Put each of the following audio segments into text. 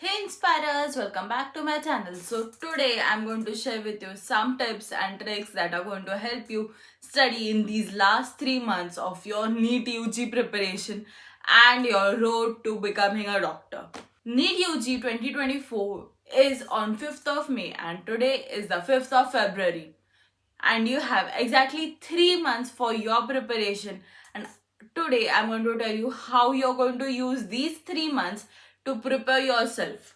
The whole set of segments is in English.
Hey Inspirers, welcome back to my channel. So today I'm going to share with you some tips and tricks that are going to help you study in these last 3 months of your NEET UG preparation and your road to becoming a doctor. NEET UG 2024 is on 5th of May and today is the 5th of February. And you have exactly 3 months for your preparation, and today I'm going to tell you how you're going to use these 3 months to prepare yourself.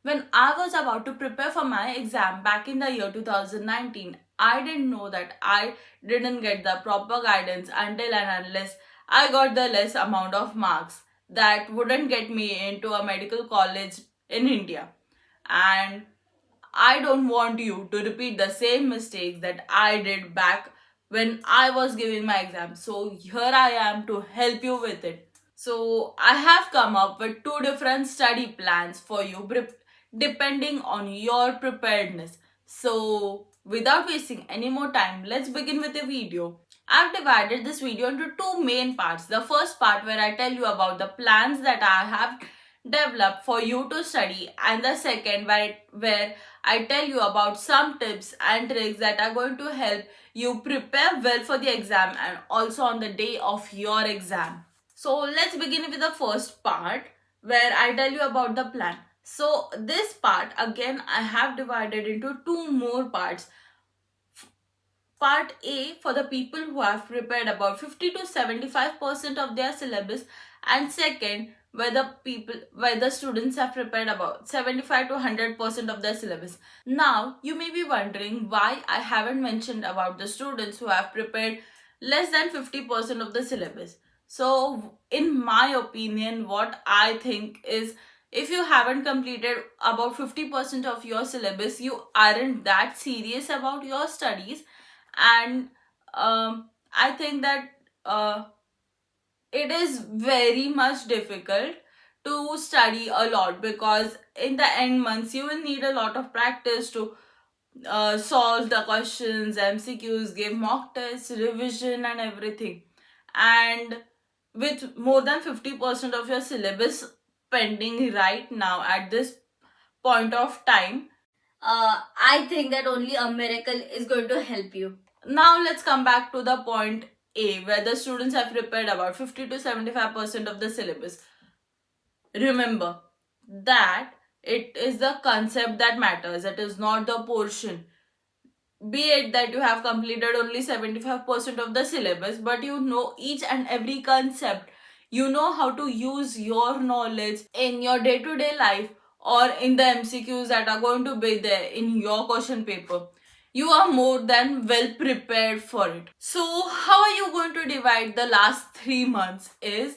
When I was about to prepare for my exam back in the year 2019, I didn't know that I didn't get the proper guidance until and unless I got the less amount of marks that wouldn't get me into a medical college in India. And I don't want you to repeat the same mistakes that I did back when I was giving my exam. So here I am to help you with it. So I have come up with two different study plans for you depending on your preparedness. So without wasting any more time, let's begin with the video. I've divided this video into two main parts. The first part where I tell you about the plans that I have developed for you to study, and the second where I tell you about some tips and tricks that are going to help you prepare well for the exam and also on the day of your exam. So let's begin with the first part where I tell you about the plan. So this part again I have divided into two more parts. Part A for the people who have prepared about 50 to 75% of their syllabus, and second where the students have prepared about 75 to 100% of their syllabus. Now you may be wondering why I haven't mentioned about the students who have prepared less than 50% of the syllabus. So in my opinion, what I think is, if you haven't completed about 50% of your syllabus, you aren't that serious about your studies, and I think that it is very much difficult to study a lot, because in the end months you will need a lot of practice to solve the questions, MCQs, give mock tests, revision and everything. And with more than 50% of your syllabus pending right now at this point of time, I think that only a miracle is going to help you. Now let's come back to the point A, where the students have prepared about 50 to 75% of the syllabus. Remember that it is the concept that matters, it is not the portion. Be it that you have completed only 75% of the syllabus, but you know each and every concept, you know how to use your knowledge in your day-to-day life or in the MCQs that are going to be there in your question paper. You are more than well prepared for it. So how are you going to divide the last 3 months is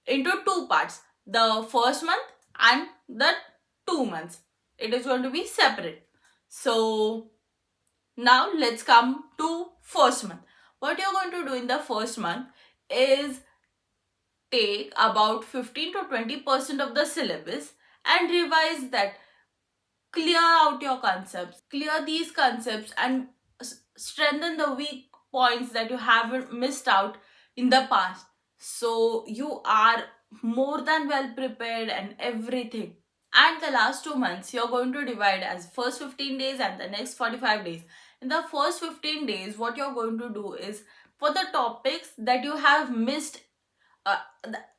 into two parts, the first month and the 2 months. It is going to be separate. So now let's come to first month. What you're going to do in the first month is take about 15 to 20% of the syllabus and revise that. Clear out your concepts, clear these concepts, and strengthen the weak points that you haven't missed out in the past. So you are more than well prepared and everything. And the last 2 months you're going to divide as first 15 days and the next 45 days. In the first 15 days, what you're going to do is, for the topics that you have missed uh,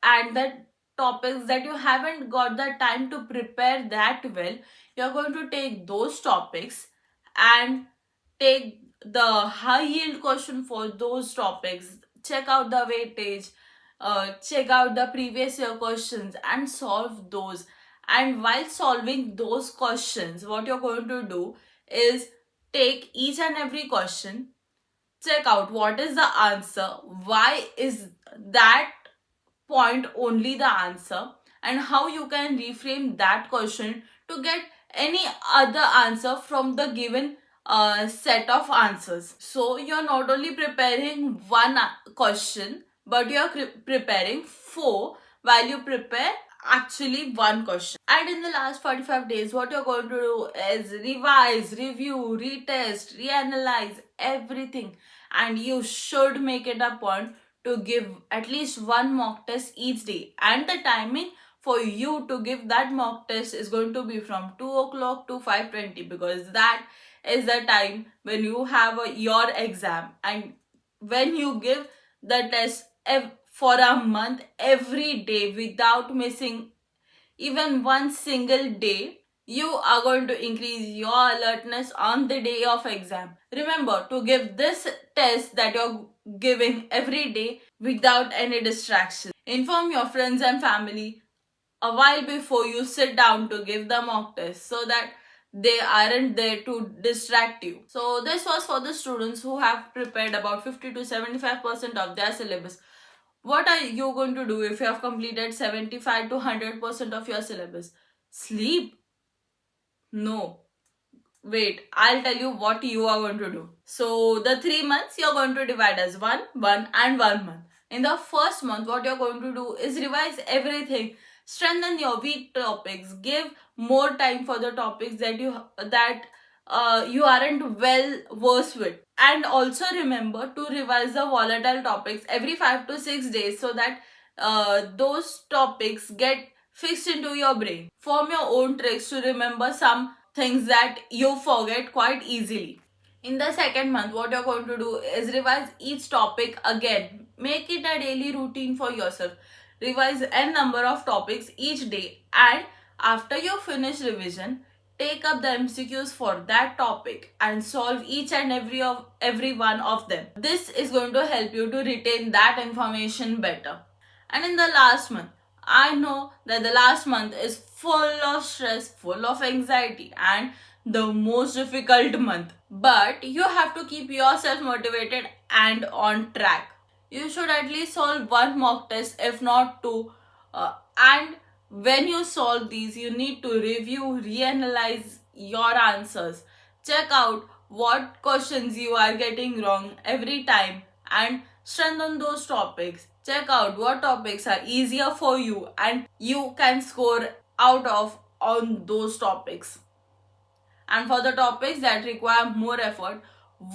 and the topics that you haven't got the time to prepare that well, you're going to take those topics and take the high yield question for those topics. Check out the weightage, check out the previous year questions and solve those. And while solving those questions, what you're going to do is take each and every question, check out what is the answer, why is that point only the answer, and how you can reframe that question to get any other answer from the given set of answers. So you're not only preparing one question, but you're preparing four while you prepare actually one question. And in the last 45 days, what you're going to do is revise, review, retest, reanalyze everything. And you should make it a point to give at least one mock test each day. And the timing for you to give that mock test is going to be from 2 o'clock to 5:20, because that is the time when you have your exam. And when you give the test for a month every day without missing even one single day, you are going to increase your alertness on the day of exam. Remember to give this test that you're giving every day without any distraction. Inform your friends and family a while before you sit down to give the mock test, so that they aren't there to distract you. So this was for the students who have prepared about 50 to 75% of their syllabus. What are you going to do if you have completed 75 to 100% of your syllabus? Sleep? No. Wait, I'll tell you what you are going to do. So the 3 months you're going to divide as one, and 1 month. In the first month, what you're going to do is revise everything, strengthen your weak topics, give more time for the topics that you aren't well versed with. And also remember to revise the volatile topics every 5 to 6 days, so that those topics get fixed into your brain. Form your own tricks to remember some things that you forget quite easily. In the second month, what you're going to do is revise each topic again. Make it a daily routine for yourself. Revise n number of topics each day, and after you finish revision, take up the MCQs for that topic and solve each and every one of them. This is going to help you to retain that information better. And in the last month, I know that the last month is full of stress, full of anxiety, and the most difficult month. But you have to keep yourself motivated and on track. You should at least solve one mock test, if not two. And when you solve these, you need to review, reanalyze your answers. Check out what questions you are getting wrong every time and strengthen those topics. Check out what topics are easier for you and you can score out of on those topics. And for the topics that require more effort,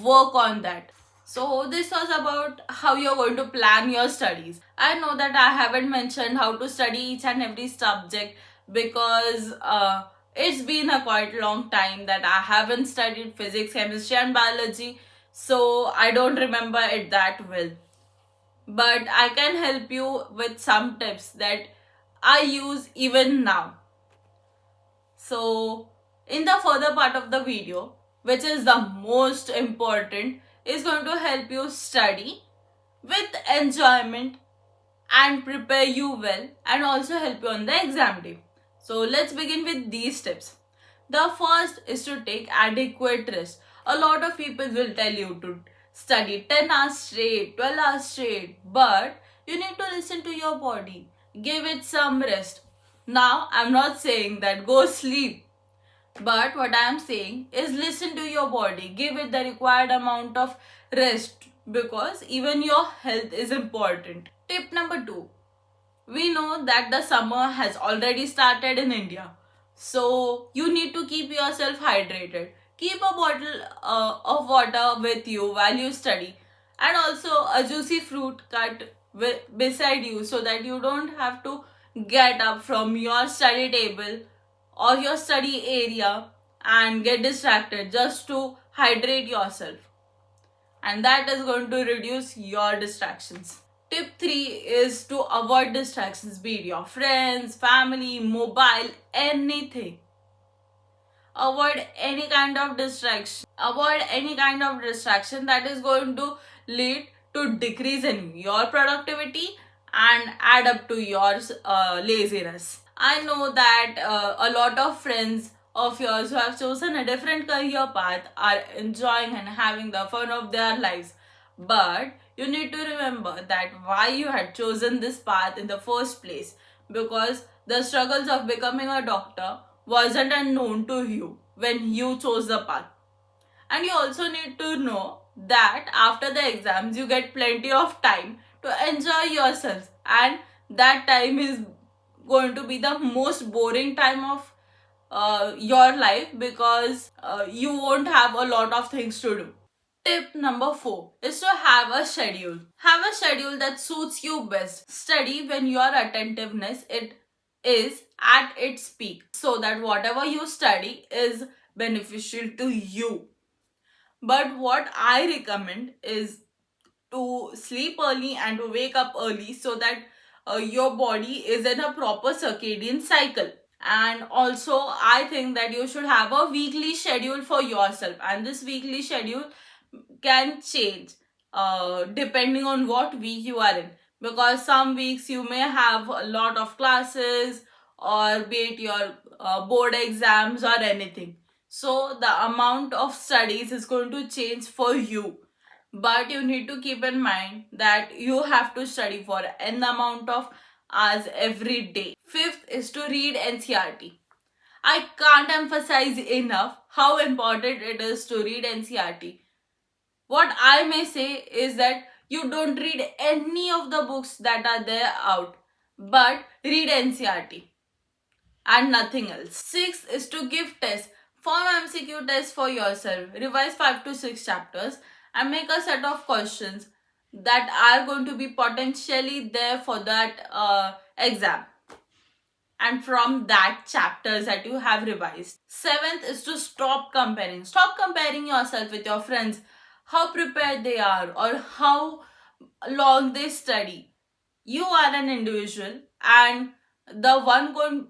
work on that. So this was about how you're going to plan your studies. I know that I haven't mentioned how to study each and every subject, because it's been a quite long time that I haven't studied physics, chemistry and biology, so I don't remember it that well. But I can help you with some tips that I use even now. So in the further part of the video, which is the most important, is going to help you study with enjoyment and prepare you well, and also help you on the exam day. So let's begin with these tips. The first is to take adequate rest. A lot of people will tell you to study 10 hours straight, 12 hours straight, but you need to listen to your body. Give it some rest. Now, I'm not saying that go sleep, but what I am saying is listen to your body. Give it the required amount of rest, because even your health is important. Tip number 2. We know that the summer has already started in India. So you need to keep yourself hydrated. Keep a bottle of water with you while you study, and also a juicy fruit cut beside you, so that you don't have to get up from your study table or your study area and get distracted just to hydrate yourself. And that is going to reduce your distractions. Tip 3 is to avoid distractions, be it your friends, family, mobile, anything. Avoid any kind of distraction. Avoid any kind of distraction that is going to lead to decrease in your productivity and add up to your laziness. I know that a lot of friends of yours who have chosen a different career path are enjoying and having the fun of their lives. But you need to remember that why you had chosen this path in the first place, because the struggles of becoming a doctor wasn't unknown to you when you chose the path. And you also need to know that after the exams, you get plenty of time to enjoy yourself, and that time is going to be the most boring time of your life because you won't have a lot of things to do. Tip number 4 is to have a schedule. Have a schedule that suits you best. Study when your attentiveness it is at its peak so that whatever you study is beneficial to you. But what I recommend is to sleep early and to wake up early so that your body is in a proper circadian cycle. And also, I think that you should have a weekly schedule for yourself, and this weekly schedule can change depending on what week you are in, because some weeks you may have a lot of classes or be it your board exams or anything, so the amount of studies is going to change for you. But you need to keep in mind that you have to study for n amount of hours every day. Fifth is to read NCRT. I can't emphasize enough how important it is to read NCRT. What I may say is that you don't read any of the books that are there out, but read NCRT and nothing else. Sixth is to give tests. Form MCQ tests for yourself. Revise 5 to 6 chapters and make a set of questions that are going to be potentially there for that exam, and from that chapters that you have revised. Seventh is to stop comparing. Stop comparing yourself with your friends, how prepared they are or how long they study. You are an individual, and the one going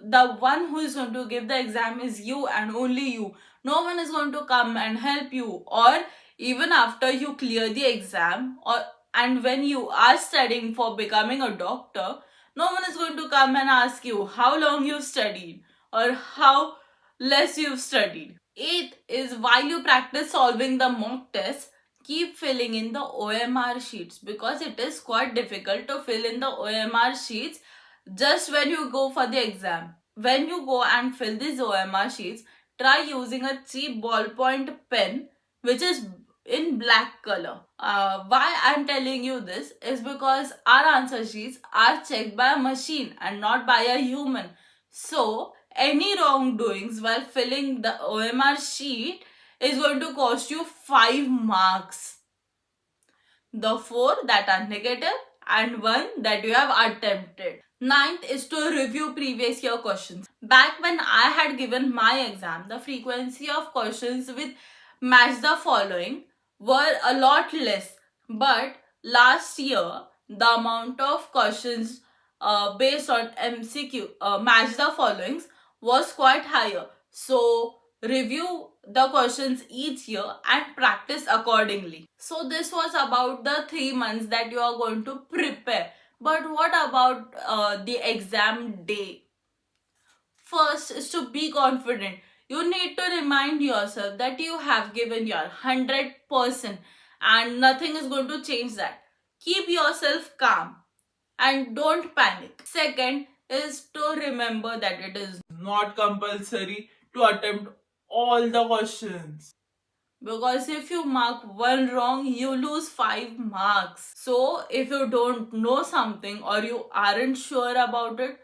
the one who is going to give the exam is you and only you. No one is going to come and help you, or even after you clear the exam, or and when you are studying for becoming a doctor, no one is going to come and ask you how long you studied or how less you've studied. Eighth is, while you practice solving the mock test, keep filling in the OMR sheets, because it is quite difficult to fill in the OMR sheets just when you go for the exam. When you go and fill these OMR sheets, try using a cheap ballpoint pen which is in black color. Why I'm telling you this is because our answer sheets are checked by a machine and not by a human. So, any wrongdoings while filling the OMR sheet is going to cost you 5 marks. The 4 that are negative and 1 that you have attempted. Ninth is to review previous year questions. Back when I had given my exam, the frequency of questions with match the following were a lot less. But last year, the amount of questions based on MCQ match the followings was quite higher. So review the questions each year and practice accordingly. So this was about the 3 months that you are going to prepare. But what about the exam day? First is to be confident. You need to remind yourself that you have given your 100% and nothing is going to change that. Keep yourself calm and don't panic. Second is to remember that it is not compulsory to attempt all the questions. Because if you mark one wrong, you lose 5 marks. So, if you don't know something or you aren't sure about it,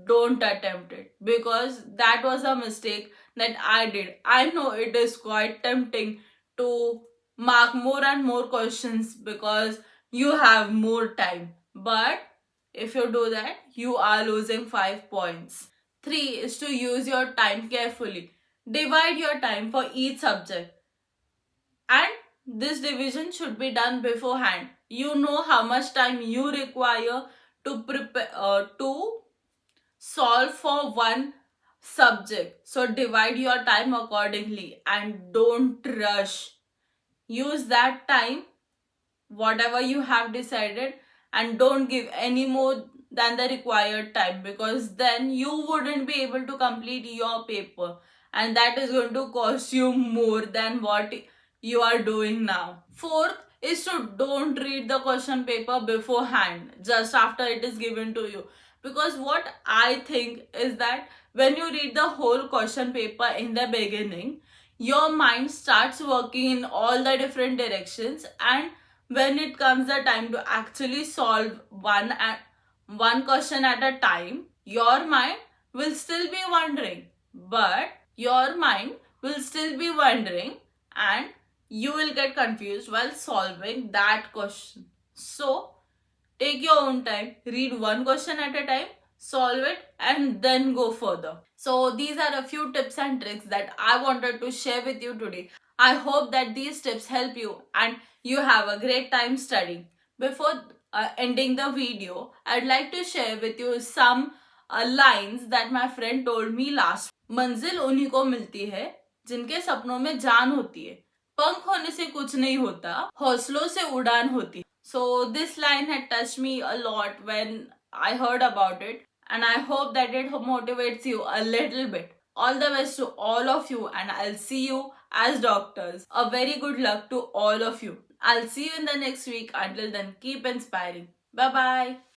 don't attempt it. Because that was a mistake that I did. I know it is quite tempting to mark more and more questions because you have more time. But if you do that, you are losing 5 points. 3 is to use your time carefully. Divide your time for each subject, and this division should be done beforehand. You know how much time you require to prepare to solve for one subject. So divide your time accordingly and don't rush. Use that time whatever you have decided and don't give any more than the required time, because then you wouldn't be able to complete your paper, and that is going to cost you more than what you are doing now. Fourth is to don't read the question paper beforehand just after it is given to you, because what I think is that when you read the whole question paper in the beginning, your mind starts working in all the different directions, and when it comes the time to actually solve one question at a time, your mind will still be wondering. But your mind will still be wondering, and you will get confused while solving that question. So, take your own time, read one question at a time, solve it, and then go further. So, these are a few tips and tricks that I wanted to share with you today. I hope that these tips help you and you have a great time studying. Before ending the video, I'd like to share with you some lines that my friend told me last. मंजिल उन्हीं को मिलती है जिनके सपनों में जान होती है, पंख होने से कुछ नहीं होता, हौसलों से उड़ान होती है. So this line had touched me a lot when I heard about it, and I hope that it motivates you a little bit. All the best to all of you, and I'll see you as doctors. A very good luck to all of you. I'll see you in the next week. Until then, keep inspiring. Bye bye.